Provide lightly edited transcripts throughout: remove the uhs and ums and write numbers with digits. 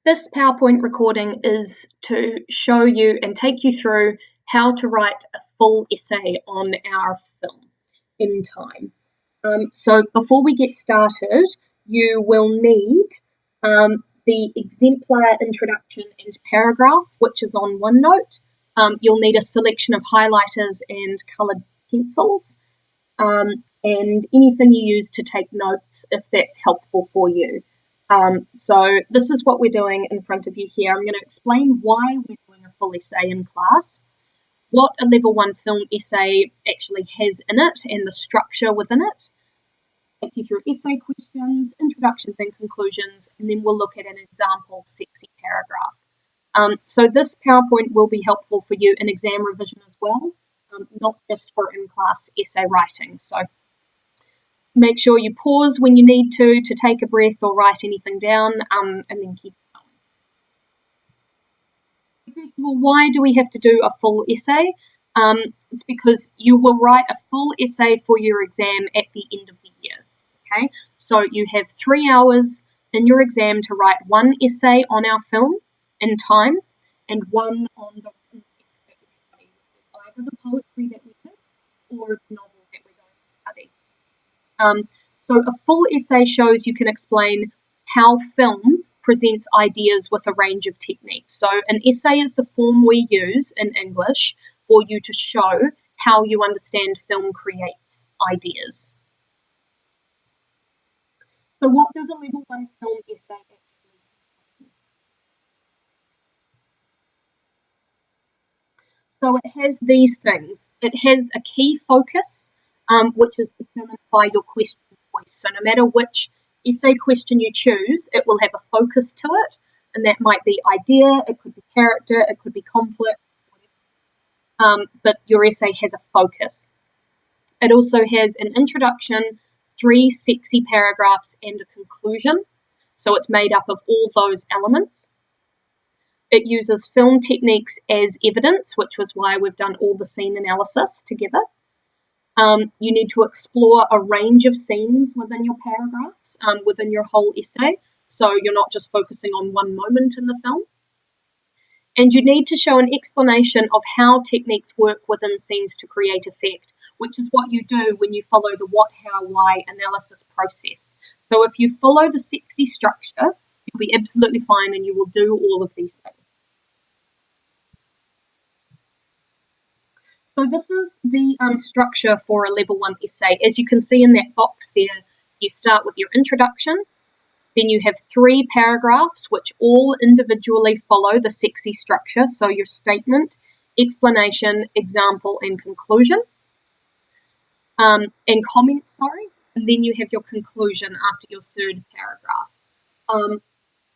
This PowerPoint recording is to show you and take you through how to write a full essay on our film in time. So before we get started, you will need the exemplar introduction and paragraph, which is on OneNote. You'll need a selection of highlighters and coloured pencils, and anything you use to take notes if that's helpful for you. So this is what we're doing in front of you here. I'm going to explain why we're doing a full essay in class, what a level 1 film essay actually has in it and the structure within it, take you through essay questions, introductions and conclusions, and then we'll look at an example sexy paragraph. So this PowerPoint will be helpful for you in exam revision as well, not just for in-class essay writing. So make sure you pause when you need to take a breath or write anything down, and then keep going. First of all, why do we have to do a full essay? It's because you will write a full essay for your exam at the end of the year. Okay, so you have 3 hours in your exam to write one essay on our film in time and one on the text that we study, either the poetry that we did or the novel that we're going to study. So a full essay shows you can explain how film presents ideas with a range of techniques. So an essay is the form we use in English for you to show how you understand film creates ideas. So what does a level 1 film essay actually mean? So it has these things. It has a key focus, which is determined by your question choice. So no matter which essay question you choose, it will have a focus to it, and that might be idea, it could be character, it could be conflict, but your essay has a focus. It also has an introduction, 3 sexy paragraphs, and a conclusion. So it's made up of all those elements. It uses film techniques as evidence, which was why we've done all the scene analysis together. You need to explore a range of scenes within your paragraphs, within your whole essay, so you're not just focusing on one moment in the film. And you need to show an explanation of how techniques work within scenes to create effect, which is what you do when you follow the what, how, why analysis process. So if you follow the sexy structure, you'll be absolutely fine and you will do all of these things. So this is the structure for a level 1 essay. As you can see in that box there, you start with your introduction, then you have 3 paragraphs which all individually follow the sexy structure, so your statement, explanation, example, and conclusion, and comment, sorry, and then you have your conclusion after your 3rd paragraph.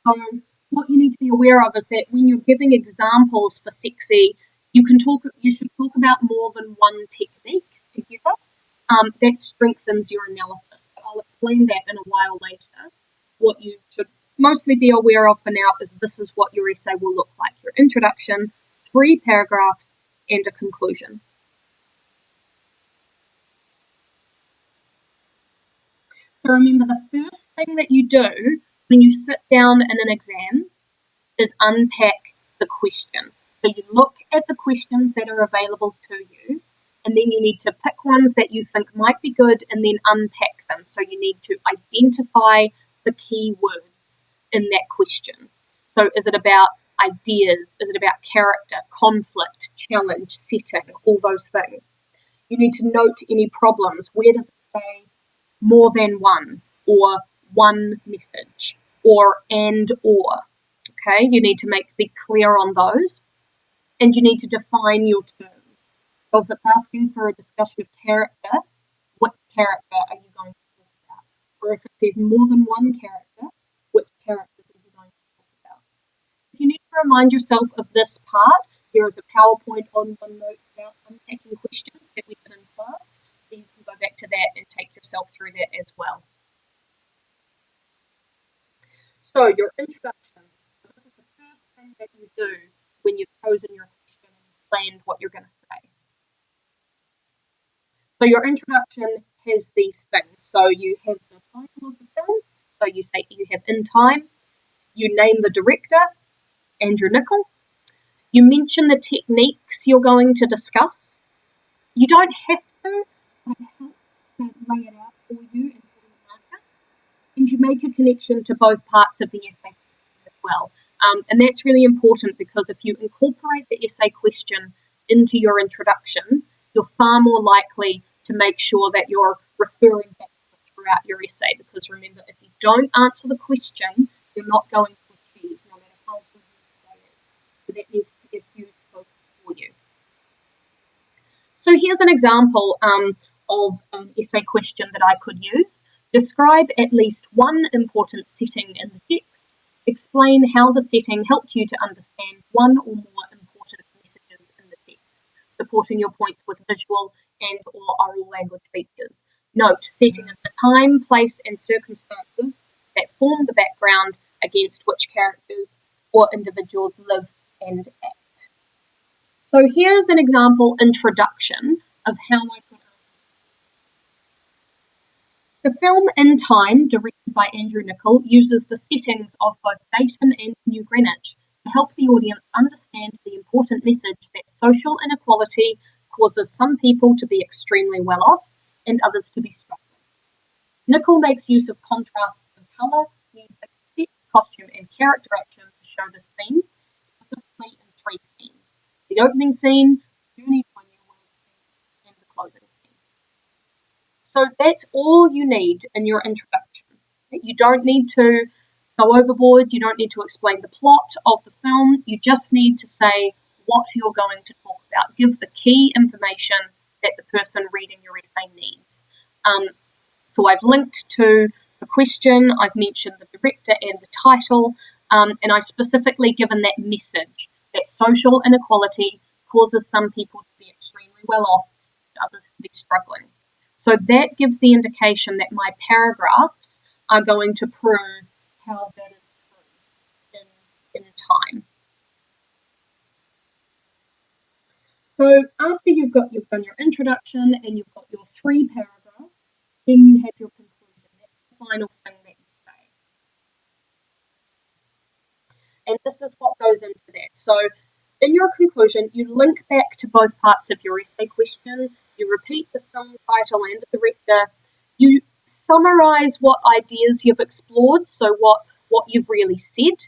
So what you need to be aware of is that when you're giving examples for sexy, you should talk about more than one technique together. That strengthens your analysis. But I'll explain that in a while later. What you should mostly be aware of for now is this is what your essay will look like. Your introduction, 3 paragraphs, and a conclusion. So remember, the first thing that you do when you sit down in an exam is unpack the question. So you look at the questions that are available to you, and then you need to pick ones that you think might be good and then unpack them. So you need to identify the key words in that question. So is it about ideas? Is it about character, conflict, challenge, setting, all those things? You need to note any problems. Where does it say more than one, or one message, or and or? Okay, you need to be clear on those, and you need to define your terms. So if it's asking for a discussion of character, what character are you going to talk about? Or if it says more than one character, which characters are you going to talk about? If you need to remind yourself of this part, there is a PowerPoint on OneNote about unpacking questions that we did in class, so you can go back to that and take yourself through that as well. So your introduction. So this is the first thing that you do when you've chosen your question and planned what you're going to say. So your introduction has these things. So you have the title of the film. So you say you have in time. You name the director, Andrew Niccol. You mention the techniques you're going to discuss. You don't have to, but it helps to lay it out for you and for the marker. And you make a connection to both parts of the essay as well. And that's really important because if you incorporate the essay question into your introduction, you're far more likely to make sure that you're referring back to it throughout your essay. Because remember, if you don't answer the question, you're not going to achieve, no matter how good your essay is. So that needs to be a huge focus for you. So here's an example of an essay question that I could use. Describe at least one important setting in the text. Explain how the setting helped you to understand one or more important messages in the text, supporting your points with visual and or oral language features. Note, setting is the time, place, and circumstances that form the background against which characters or individuals live and act. So here's an example introduction of how I could The film In Time, directed by Andrew Niccol, uses the settings of both Dayton and New Greenwich to help the audience understand the important message that social inequality causes some people to be extremely well off and others to be struggling. Niccol makes use of contrasts in colour, music, set, costume, and character action to show this theme, specifically in 3 scenes: the opening scene, the Journey to a New World scene, and the closing scene. So that's all you need in your introduction. You don't need to go overboard, you don't need to explain the plot of the film, you just need to say what you're going to talk about. Give the key information that the person reading your essay needs. So I've linked to the question, I've mentioned the director and the title, and I've specifically given that message that social inequality causes some people to be extremely well off and others to be struggling. So that gives the indication that my paragraphs are going to prove how that is true in time. So after you've done your introduction and you've got your 3 paragraphs, then you have your conclusion. That's the final thing that you say. And this is what goes into that. So in your conclusion, you link back to both parts of your essay question, you repeat the film title and the director, you summarize what ideas you've explored, so what you've really said,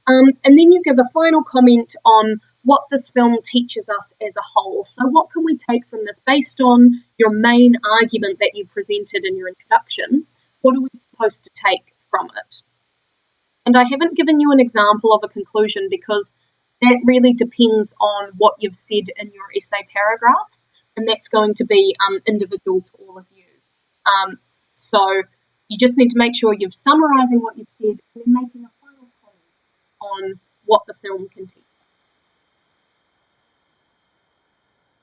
and then you give a final comment on what this film teaches us as a whole. So what can we take from this based on your main argument that you presented in your introduction? What are we supposed to take from it? And I haven't given you an example of a conclusion because that really depends on what you've said in your essay paragraphs, and that's going to be individual to all of you. So you just need to make sure you're summarising what you've said and then making a final comment on what the film can teach us.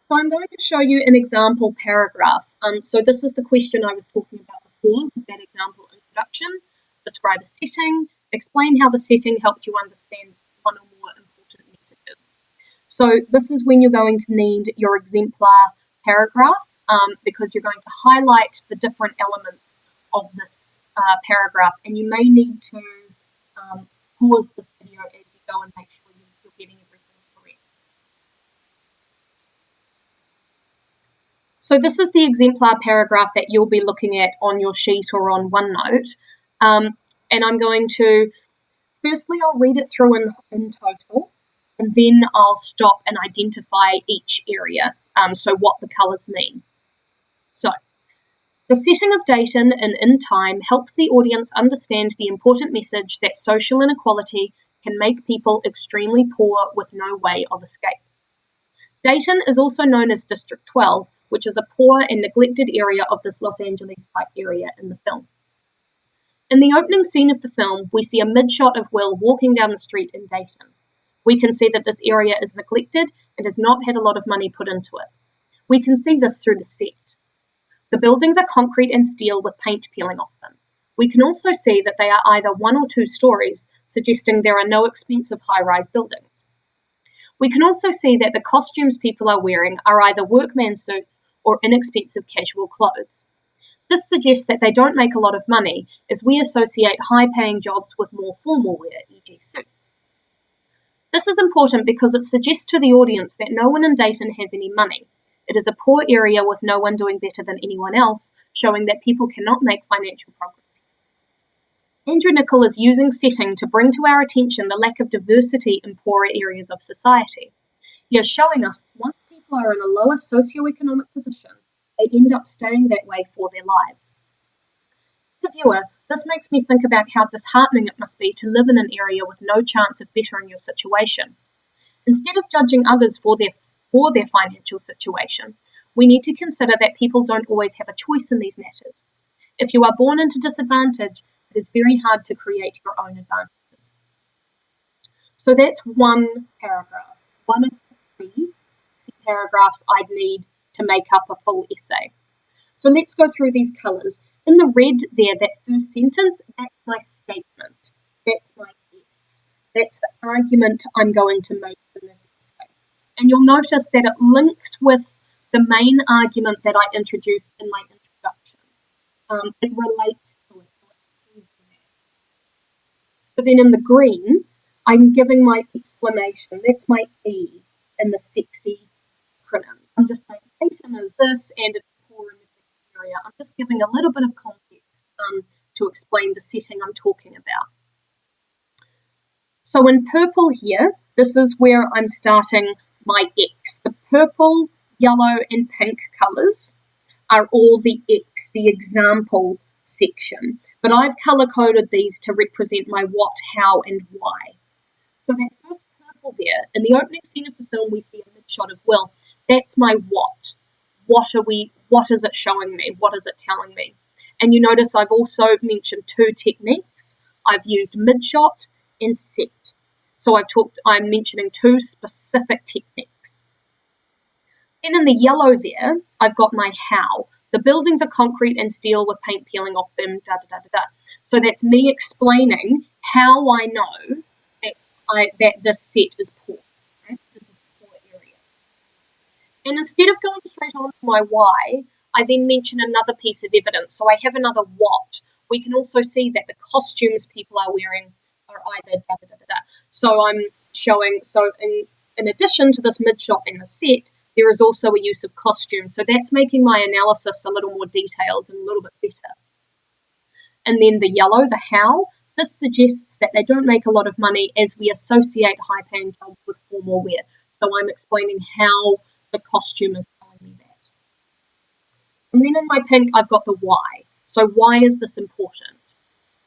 So I'm going to show you an example paragraph. So this is the question I was talking about before with that example introduction. Describe a setting, explain how the setting helped you understand one or more important messages. So this is when you're going to need your exemplar paragraph because you're going to highlight the different elements of this paragraph, and you may need to pause this video as you go and make sure you're getting everything correct. So this is the exemplar paragraph that you'll be looking at on your sheet or on OneNote, and I'm going to, firstly I'll read it through in total, and then I'll stop and identify each area, so what the colours mean. So, the setting of Dayton in time helps the audience understand the important message that social inequality can make people extremely poor with no way of escape. Dayton is also known as District 12, which is a poor and neglected area of this Los Angeles-type area in the film. In the opening scene of the film, we see a mid-shot of Will walking down the street in Dayton. We can see that this area is neglected and has not had a lot of money put into it. We can see this through the set. The buildings are concrete and steel with paint peeling off them. We can also see that they are either 1 or 2 stories, suggesting there are no expensive high-rise buildings. We can also see that the costumes people are wearing are either workman suits or inexpensive casual clothes. This suggests that they don't make a lot of money, as we associate high-paying jobs with more formal wear, e.g. suits. This is important because it suggests to the audience that no one in Dayton has any money. It is a poor area with no one doing better than anyone else, showing that people cannot make financial progress. Andrew Niccol is using setting to bring to our attention the lack of diversity in poorer areas of society. He is showing us that once people are in a lower socioeconomic position, they end up staying that way for their lives. As a viewer, this makes me think about how disheartening it must be to live in an area with no chance of bettering your situation. Instead of judging others for their financial situation, we need to consider that people don't always have a choice in these matters. If you are born into disadvantage, it is very hard to create your own advantages. So that's one paragraph. One of the 3 sexy paragraphs I'd need to make up a full essay. So let's go through these colours. In the red there, that first sentence, that's my statement. That's my yes. That's the argument I'm going to make in this essay. And you'll notice that it links with the main argument that I introduced in my introduction. It relates to it. So then in the green, I'm giving my explanation. That's my E in the sexy acronym. I'm just saying Dayton is this and it's poor in the area. I'm just giving a little bit of context to explain the setting I'm talking about. So in purple here, this is where I'm starting my X. The purple, yellow and pink colours are all the X, the example section. But I've colour-coded these to represent my what, how and why. So that first purple there, in the opening scene of the film we see a mid-shot of Will. That's my what. What is it showing me? What is it telling me? And you notice I've also mentioned 2 techniques. I've used mid-shot and set. So I'm mentioning 2 specific techniques. Then in the yellow there, I've got my how. The buildings are concrete and steel with paint peeling off them, da-da-da-da-da. So that's me explaining how I know that this set is poor. Right? This is a poor area. And instead of going straight on to my why, I then mention another piece of evidence. So I have another what. We can also see that the costumes people are wearing are either da-da-da-da-da. So I'm showing, in addition to this mid-shot and the set, there is also a use of costume. So that's making my analysis a little more detailed and a little bit better. And then the yellow, the how, this suggests that they don't make a lot of money as we associate high-paying jobs with formal wear. So I'm explaining how the costume is telling me that. And then in my pink, I've got the why. So why is this important?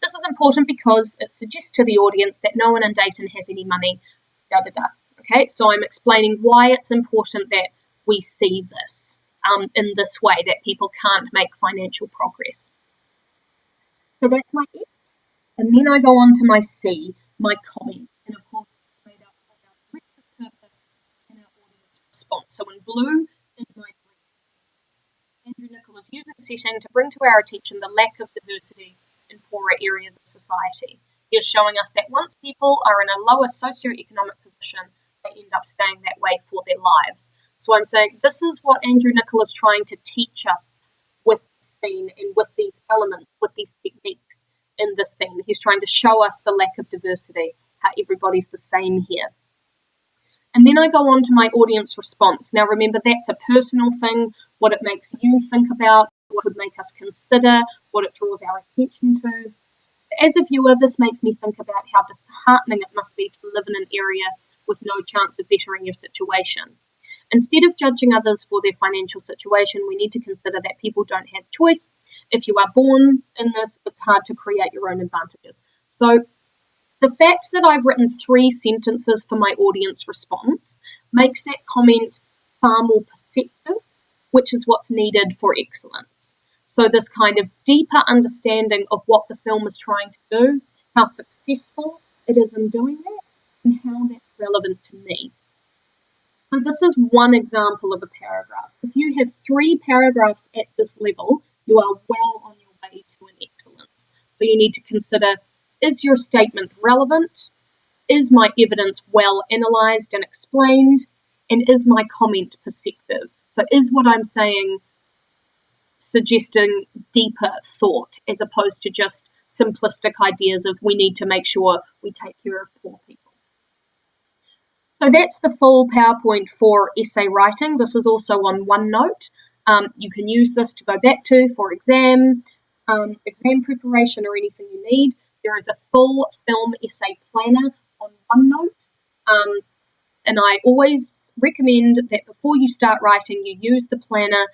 This is important because it suggests to the audience that no one in Dayton has any money, da-da-da. Okay, so I'm explaining why it's important that we see this in this way, that people can't make financial progress. So that's my X. And then I go on to my C, my comment. And of course, it's made up of our director's purpose and our audience response. So in blue is my director's. Andrew Niccol is using setting to bring to our attention the lack of diversity in poorer areas of society. He is showing us that once people are in a lower socioeconomic position, they end up staying that way for their lives. So I'm saying this is what Andrew Niccol is trying to teach us with the scene and with these elements, with these techniques in this scene. He's trying to show us the lack of diversity, how everybody's the same here. And then I go on to my audience response. Now remember, that's a personal thing, what it makes you think about, what would make us consider, what it draws our attention to. As a viewer, this makes me think about how disheartening it must be to live in an area with no chance of bettering your situation. Instead of judging others for their financial situation, we need to consider that people don't have choice. If you are born in this, it's hard to create your own advantages. So the fact that I've written 3 sentences for my audience response makes that comment far more perceptive, which is what's needed for excellence. So this kind of deeper understanding of what the film is trying to do, how successful it is in doing that, and how that's relevant to me. So this is one example of a paragraph. If you have 3 paragraphs at this level, you are well on your way to an excellence. So you need to consider, is your statement relevant? Is my evidence well analysed and explained? And is my comment perceptive? So is what I'm saying suggesting deeper thought as opposed to just simplistic ideas of we need to make sure we take care of poor people. So that's the full PowerPoint for essay writing. This is also on OneNote. You can use this to go back to for exam preparation or anything you need. There is a full film essay planner on OneNote. And I always recommend that before you start writing, you use the planner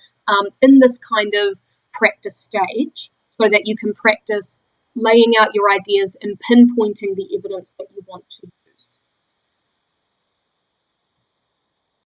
in this kind of practice stage so that you can practice laying out your ideas and pinpointing the evidence that you want to